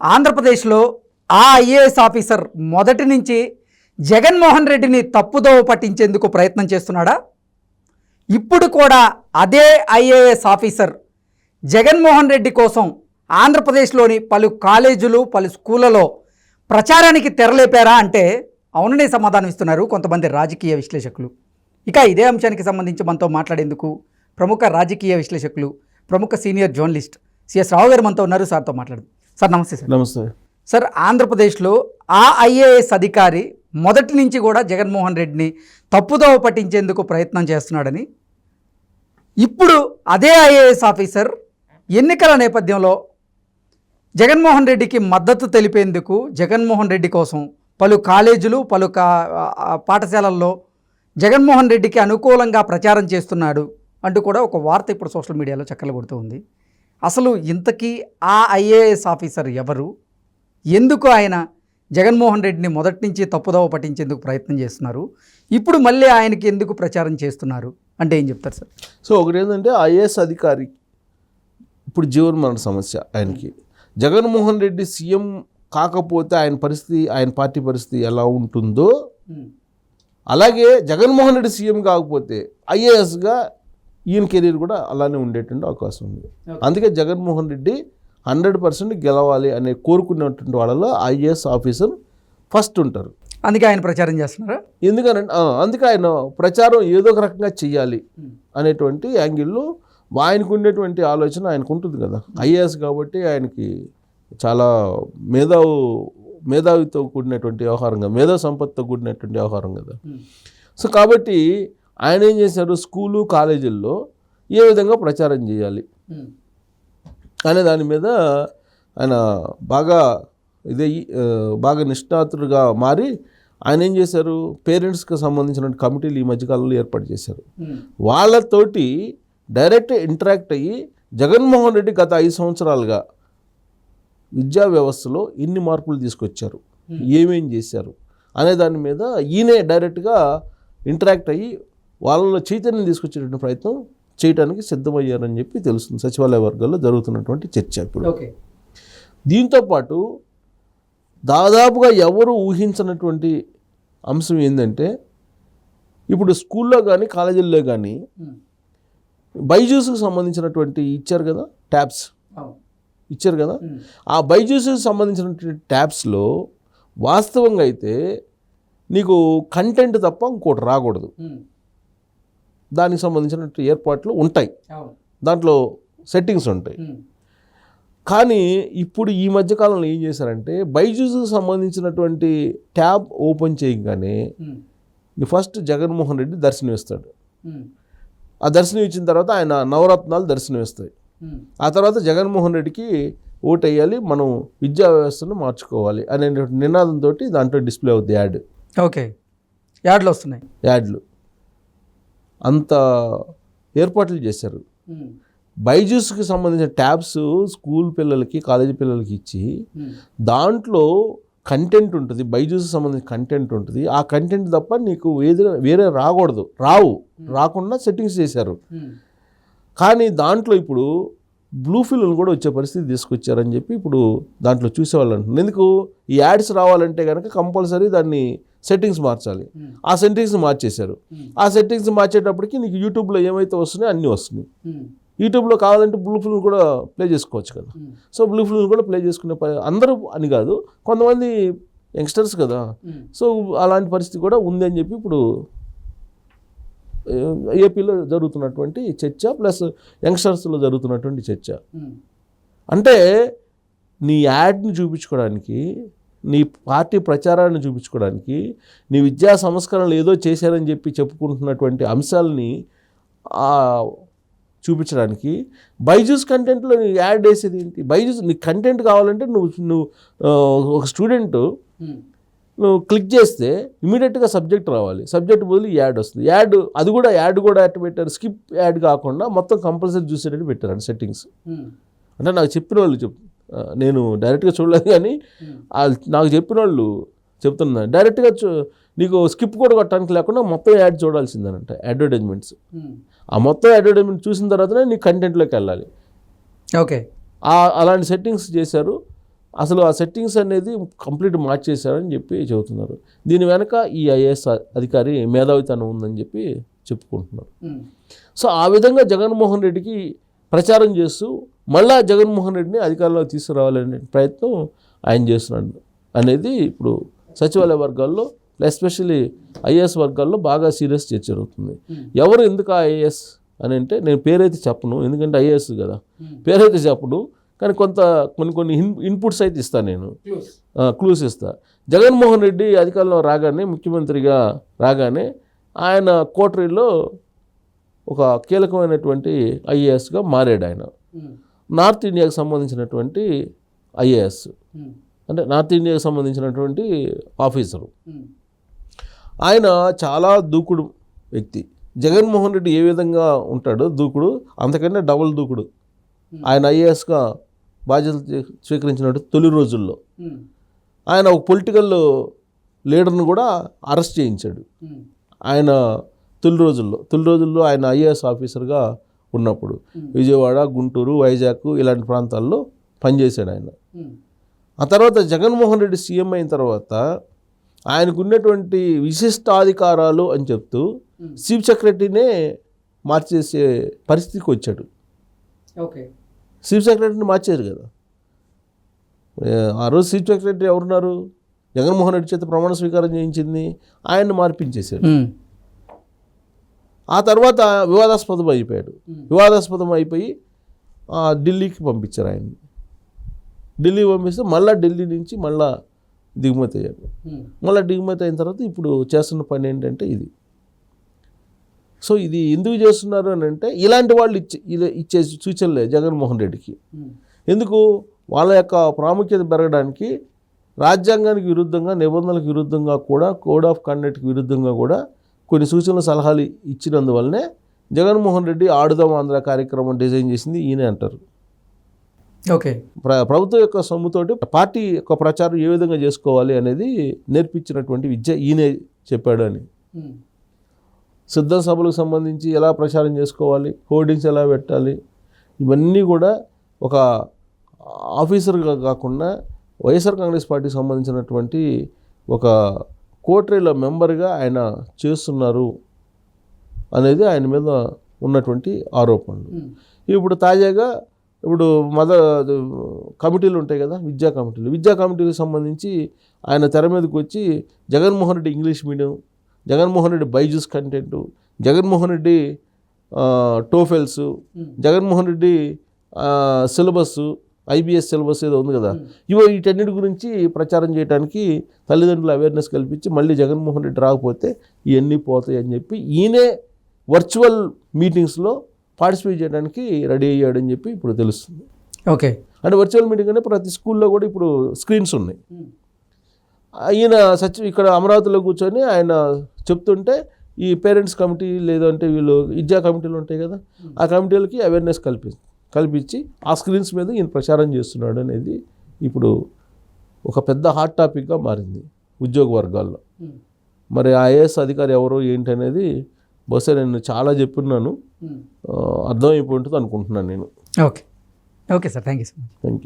ఆంధ్రప్రదేశ్లో ఆ IAS officer మొదటి నుంచి జగన్మోహన్ రెడ్డిని తప్పుదోవ పట్టించేందుకు ప్రయత్నం చేస్తున్నాడా? ఇప్పుడు కూడా అదే ఐఏఎస్ ఆఫీసర్ జగన్మోహన్ రెడ్డి కోసం ఆంధ్రప్రదేశ్లోని పలు కాలేజీలు పలు స్కూళ్ళలో ప్రచారానికి తెరలేపారా అంటే అవుననే సమాధానం ఇస్తున్నారు కొంతమంది రాజకీయ విశ్లేషకులు. ఇక ఇదే అంశానికి సంబంధించి మనతో మాట్లాడేందుకు ప్రముఖ రాజకీయ విశ్లేషకులు, ప్రముఖ సీనియర్ జర్నలిస్ట్ సిఎస్ రావు గారు మనతో ఉన్నారు. సార్తో మాట్లాడదు. సార్ నమస్తే. సార్ నమస్తే. సార్, ఆంధ్రప్రదేశ్లో ఆ ఐఏఎస్ అధికారి మొదటి నుంచి కూడా జగన్మోహన్ రెడ్డిని తప్పుదోవ పట్టించేందుకు ప్రయత్నం చేస్తున్నాడని, ఇప్పుడు అదే ఐఏఎస్ ఆఫీసర్ ఎన్నికల నేపథ్యంలో జగన్మోహన్ రెడ్డికి మద్దతు తెలిపేందుకు జగన్మోహన్ రెడ్డి కోసం పలు కాలేజీలు పలు పాఠశాలల్లో జగన్మోహన్ రెడ్డికి అనుకూలంగా ప్రచారం చేస్తున్నాడు అంటూ కూడా ఒక వార్త ఇప్పుడు సోషల్ మీడియాలో చక్కర్లు కొడుతూ ఉంది. అసలు ఇంతకీ ఆ ఐఏఎస్ ఆఫీసర్ ఎవరు? ఎందుకు ఆయన జగన్మోహన్ రెడ్డిని మొదటి నుంచి తప్పుదోవ పట్టించేందుకు ప్రయత్నం చేస్తున్నారు? ఇప్పుడు మళ్ళీ ఆయనకి ఎందుకు ప్రచారం చేస్తున్నారు అంటే ఏం చెప్తారు సార్? సో ఒకటి ఏంటంటే ఐఏఎస్ అధికారి ఇప్పుడు జీవనమరణ సమస్య ఆయనకి. జగన్మోహన్ రెడ్డి సీఎం కాకపోతే ఆయన పరిస్థితి, ఆయన పార్టీ పరిస్థితి ఎలా ఉంటుందో, అలాగే జగన్మోహన్ రెడ్డి సీఎం కాకపోతే ఐఏఎస్గా ఈయన కెరీర్ కూడా అలానే ఉండేటువంటి అవకాశం ఉంది. అందుకే జగన్మోహన్ రెడ్డి 100% గెలవాలి అనే కోరుకున్నటువంటి వాళ్ళలో ఐఏఎస్ ఆఫీసర్ ఫస్ట్ ఉంటారు. అందుకే ఆయన ప్రచారం చేస్తున్నారా? అందుకే ఆయన ప్రచారం ఏదో ఒక రకంగా చెయ్యాలి అనేటువంటి యాంగిల్లో ఆయనకు ఉండేటువంటి ఆలోచన ఆయనకు ఉంటుంది కదా. ఐఏఎస్ కాబట్టి ఆయనకి చాలా మేధావితో కూడినటువంటి వ్యవహారం కదా, మేధా సంపత్తితో కూడినటువంటి వ్యవహారం కదా. సో కాబట్టి ఆయన ఏం చేశారు, స్కూలు కాలేజీల్లో ఏ విధంగా ప్రచారం చేయాలి అనే దాని మీద ఆయన బాగా నిష్ణాతుడుగా మారి ఆయన ఏం చేశారు, పేరెంట్స్కి సంబంధించిన కమిటీలు ఈ మధ్యకాలంలో ఏర్పాటు చేశారు. వాళ్ళతోటి డైరెక్ట్ ఇంటరాక్ట్ అయ్యి జగన్మోహన్ రెడ్డి గత 5 సంవత్సరాలుగా విద్యా వ్యవస్థలో ఎన్ని మార్పులు తీసుకొచ్చారు, ఏమేం చేశారు అనే దాని మీద ఈయనే డైరెక్ట్గా ఇంటరాక్ట్ అయ్యి వాళ్ళలో చైతన్యం తీసుకొచ్చేటువంటి ప్రయత్నం చేయడానికి సిద్ధమయ్యారని చెప్పి తెలుస్తుంది. సచివాలయ వర్గాల్లో జరుగుతున్నటువంటి చర్చ ఇప్పుడు. దీంతోపాటు దాదాపుగా ఎవరు ఊహించినటువంటి అంశం ఏంటంటే, ఇప్పుడు స్కూల్లో కానీ కాలేజీల్లో కానీ బైజూస్కి సంబంధించినటువంటి ఇచ్చారు కదా, ట్యాబ్స్ ఇచ్చారు కదా. ఆ బైజూస్కి సంబంధించినటువంటి ట్యాబ్స్లో వాస్తవంగా అయితే నీకు కంటెంట్ తప్ప ఇంకోటి రాకూడదు. దానికి సంబంధించినటువంటి ఏర్పాట్లు ఉంటాయి, దాంట్లో సెట్టింగ్స్ ఉంటాయి. కానీ ఇప్పుడు ఈ మధ్యకాలంలో ఏం చేశారంటే, బైజూస్కి సంబంధించినటువంటి ట్యాబ్ ఓపెన్ చేయగానే ఫస్ట్ జగన్మోహన్ రెడ్డి దర్శనం ఇస్తాడు. ఆ దర్శనం ఇచ్చిన తర్వాత ఆయన నవరత్నాలు దర్శనం ఇస్తాయి. ఆ తర్వాత జగన్మోహన్ రెడ్డికి ఓటు వేయాలి, మనం విద్యా వ్యవస్థను మార్చుకోవాలి అనే నినాదంతో దాంట్లో డిస్ప్లే అవుద్ది యాడ్. ఓకే, యాడ్లు వస్తున్నాయి. యాడ్లు అంత ఏర్పాట్లు చేశారు. బైజూస్కి సంబంధించిన ట్యాబ్స్ స్కూల్ పిల్లలకి కాలేజీ పిల్లలకి ఇచ్చి దాంట్లో కంటెంట్ ఉంటుంది, బైజూస్కి సంబంధించిన కంటెంట్ ఉంటుంది. ఆ కంటెంట్ తప్ప నీకు వేరే రాకుండా సెట్టింగ్స్ చేశారు. కానీ దాంట్లో ఇప్పుడు బ్లూ ఫిల్మ్ కూడా వచ్చే పరిస్థితి తీసుకొచ్చారని చెప్పి ఇప్పుడు దాంట్లో చూసేవాళ్ళు అంటున్నారు. ఎందుకు ఈ యాడ్స్ రావాలంటే కనుక కంపల్సరీ దాన్ని సెట్టింగ్స్ మార్చాలి. ఆ సెట్టింగ్స్ మార్చేశారు. ఆ సెట్టింగ్స్ మార్చేటప్పటికి నీకు యూట్యూబ్లో ఏమైతే వస్తున్నాయో అన్నీ వస్తున్నాయి. యూట్యూబ్లో కావాలంటే బ్లూ ఫిల్మ్ కూడా ప్లే చేసుకోవచ్చు కదా. సో బ్లూ ఫిల్మ్ కూడా ప్లే చేసుకునే అందరూ అని కాదు, కొంతమంది యంగ్స్టర్స్ కదా. సో అలాంటి పరిస్థితి కూడా ఉంది అని చెప్పి ఇప్పుడు ఏపీలో జరుగుతున్నటువంటి చర్చ, ప్లస్ యంగ్స్టర్స్లో జరుగుతున్నటువంటి చర్చ. అంటే నీ యాడ్ని చూపించుకోవడానికి, నీ పార్టీ ప్రచారాన్ని చూపించుకోవడానికి, నీ విద్యా సంస్కరణలు ఏదో చేశారని చెప్పి చెప్పుకుంటున్నటువంటి అంశాలని చూపించడానికి బైజూస్ కంటెంట్లో నీ యాడ్ వేసేది ఏంటి? బైజూస్ నీ కంటెంట్ కావాలంటే నువ్వు ఒక స్టూడెంట్ నువ్వు క్లిక్ చేస్తే ఇమీడియట్గా సబ్జెక్ట్ రావాలి, సబ్జెక్ట్ బదులు యాడ్ వస్తుంది. అది కూడా ఎట్ట పెట్టారు, స్కిప్ యాడ్ కాకుండా మొత్తం కంపల్సరీ చూసేటట్టు పెట్టారు సెట్టింగ్స్. అంటే నాకు చెప్పిన వాళ్ళు నేను డైరెక్ట్గా చూడలేదు, కానీ నాకు చెప్పిన వాళ్ళు చెప్తున్నారు డైరెక్ట్గా నీకు స్కిప్ కూడా కొట్టడానికి లేకుండా మొత్తం యాడ్ చూడాల్సిందేనంట, అడ్వర్టైజ్మెంట్స్. ఆ మొత్తం అడ్వర్టైజ్మెంట్ చూసిన తర్వాతనే నీ కంటెంట్లోకి వెళ్ళాలి. ఓకే, అలాంటి సెట్టింగ్స్ చేశారు. అసలు ఆ సెట్టింగ్స్ అనేది కంప్లీట్ మార్చేశారని చెప్పి చెబుతున్నారు. దీని వెనక ఈ ఐఏఎస్ అధికారి మేధావితనం ఉందని చెప్పి చెప్పుకుంటున్నారు. సో ఆ విధంగా జగన్మోహన్ రెడ్డికి ప్రచారం చేస్తూ మళ్ళా జగన్మోహన్ రెడ్డిని అధికారంలో తీసుకురావాలనే ప్రయత్నం ఆయన చేస్తున్నాడు అనేది ఇప్పుడు సచివాలయ వర్గాల్లో ఎస్పెషల్లీ ఐఏఎస్ వర్గాల్లో బాగా సీరియస్ చర్చ జరుగుతుంది. ఎవరు ఎందుకు ఐఏఎస్ అని అంటే నేను పేరైతే చెప్పను, ఎందుకంటే ఐఏఎస్ కదా, పేరైతే చెప్పను, కానీ కొన్ని ఇన్పుట్స్ అయితే ఇస్తాను, నేను క్లూస్ ఇస్తా. జగన్మోహన్ రెడ్డి అధికారంలో రాగానే, ముఖ్యమంత్రిగా రాగానే ఆయన కోటరీలో ఒక కీలకమైనటువంటి ఐఏఎస్గా మారాడు. ఆయన నార్త్ ఇండియాకి సంబంధించినటువంటి ఐఏఎస్, అంటే నార్త్ ఇండియాకి సంబంధించినటువంటి ఆఫీసరు. ఆయన చాలా దూకుడు వ్యక్తి. జగన్మోహన్ రెడ్డి ఏ విధంగా ఉంటాడో దూకుడు, అంతకన్నా డబుల్ దూకుడు. ఆయన ఐఏఎస్గా బాధ్యతలు స్వీకరించినట్టు తొలి రోజుల్లో ఆయన ఒక పొలిటికల్ లీడర్ను కూడా అరెస్ట్ చేయించాడు. ఆయన తొలి రోజుల్లో ఆయన ఐఏఎస్ ఆఫీసర్గా ఉన్నప్పుడు విజయవాడ, గుంటూరు, వైజాగ్ ఇలాంటి ప్రాంతాల్లో పనిచేశాడు ఆయన. ఆ తర్వాత జగన్మోహన్ రెడ్డి సీఎం అయిన తర్వాత ఆయనకు ఉన్నటువంటి విశిష్టాధికారాలు అని చెప్తూ చీఫ్ సెక్రటరీనే మార్చేసే పరిస్థితికి వచ్చాడు. ఓకే, చీఫ్ సెక్రటరీని మార్చారు కదా. ఆ రోజు చీఫ్ సెక్రటరీ ఎవరున్నారు? జగన్మోహన్ రెడ్డి చేత ప్రమాణ స్వీకారం చేయించింది ఆయన్ని మార్పించేశాడు. ఆ తర్వాత వివాదాస్పదం అయిపోయి ఢిల్లీకి పంపించారు ఆయన్ని. ఢిల్లీ పంపిస్తే మళ్ళీ ఢిల్లీ నుంచి మళ్ళీ దిగుమతి అయ్యాడు. మళ్ళీ దిగుమతి అయిన తర్వాత ఇప్పుడు చేస్తున్న పని ఏంటంటే ఇది. సో ఇది ఎందుకు చేస్తున్నారు అని అంటే ఇలాంటి వాళ్ళు ఇచ్చే సూచనలే జగన్మోహన్ రెడ్డికి. ఎందుకు? వాళ్ళ యొక్క ప్రాముఖ్యత పెరగడానికి రాజ్యాంగానికి విరుద్ధంగా, నిబంధనలకు విరుద్ధంగా కూడా, కోడ్ ఆఫ్ కండక్ట్కి విరుద్ధంగా కూడా కొన్ని సూచనలు, సలహాలు ఇచ్చినందువల్లనే జగన్మోహన్ రెడ్డి ఆడుదాం ఆంధ్ర కార్యక్రమం డిజైన్ చేసింది ఈయనే అంటారు. ఓకే, ప్రభుత్వం యొక్క సొమ్ముతోటి పార్టీ యొక్క ప్రచారం ఏ విధంగా చేసుకోవాలి అనేది నేర్పించినటువంటి విద్య ఈయనే చెప్పాడు అని. సిద్ధం సభలకు సంబంధించి ఎలా ప్రచారం చేసుకోవాలి, హోర్డింగ్స్ ఎలా పెట్టాలి, ఇవన్నీ కూడా ఒక ఆఫీసర్గా కాకుండా వైఎస్ఆర్ కాంగ్రెస్ పార్టీకి సంబంధించినటువంటి ఒక కోటరీల మెంబర్గా ఆయన చేస్తున్నారు అనేది ఆయన మీద ఉన్నటువంటి ఆరోపణలు. ఇప్పుడు తాజాగా కమిటీలు ఉంటాయి కదా, విద్యా కమిటీలకు సంబంధించి ఆయన తెర మీదకి వచ్చి Jaganmohan Reddy English medium, Jaganmohan Reddy Byju's content, Jaganmohan Reddy TOEFLs, Jaganmohan Reddy syllabus, IBS syllabus ఏదో ఉంది కదా, వీటన్నిటి గురించి ప్రచారం చేయడానికి తల్లిదండ్రులు అవేర్నెస్ కల్పించి మళ్ళీ జగన్మోహన్ రెడ్డి రాకపోతే ఇవన్నీ పోతాయి అని చెప్పి ఈయనే వర్చువల్ మీటింగ్స్లో పార్టిసిపేట్ చేయడానికి రెడీ అయ్యాడని చెప్పి ఇప్పుడు తెలుస్తుంది. ఓకే, అంటే వర్చువల్ మీటింగ్ అంటే ప్రతి స్కూల్లో కూడా ఇప్పుడు స్క్రీన్స్ ఉన్నాయి. ఈయన ఇక్కడ అమరావతిలో కూర్చొని ఆయన చెప్తుంటే ఈ పేరెంట్స్ కమిటీ లేదంటే వీళ్ళు విద్యా కమిటీలు ఉంటాయి కదా, ఆ కమిటీలకి అవేర్నెస్ కల్పించి ఆ స్క్రీన్స్ మీద ఈయన ప్రచారం చేస్తున్నాడు అనేది ఇప్పుడు ఒక పెద్ద హాట్ టాపిక్గా మారింది ఉద్యోగ వర్గాల్లో. మరి IAS అధికారి ఎవరు ఏంటి అనేది బహుశా నేను చాలా చెప్పున్నాను, అర్థమైపోయి ఉంటుంది అనుకుంటున్నాను నేను. Okay sir, thank you so much. Thank you.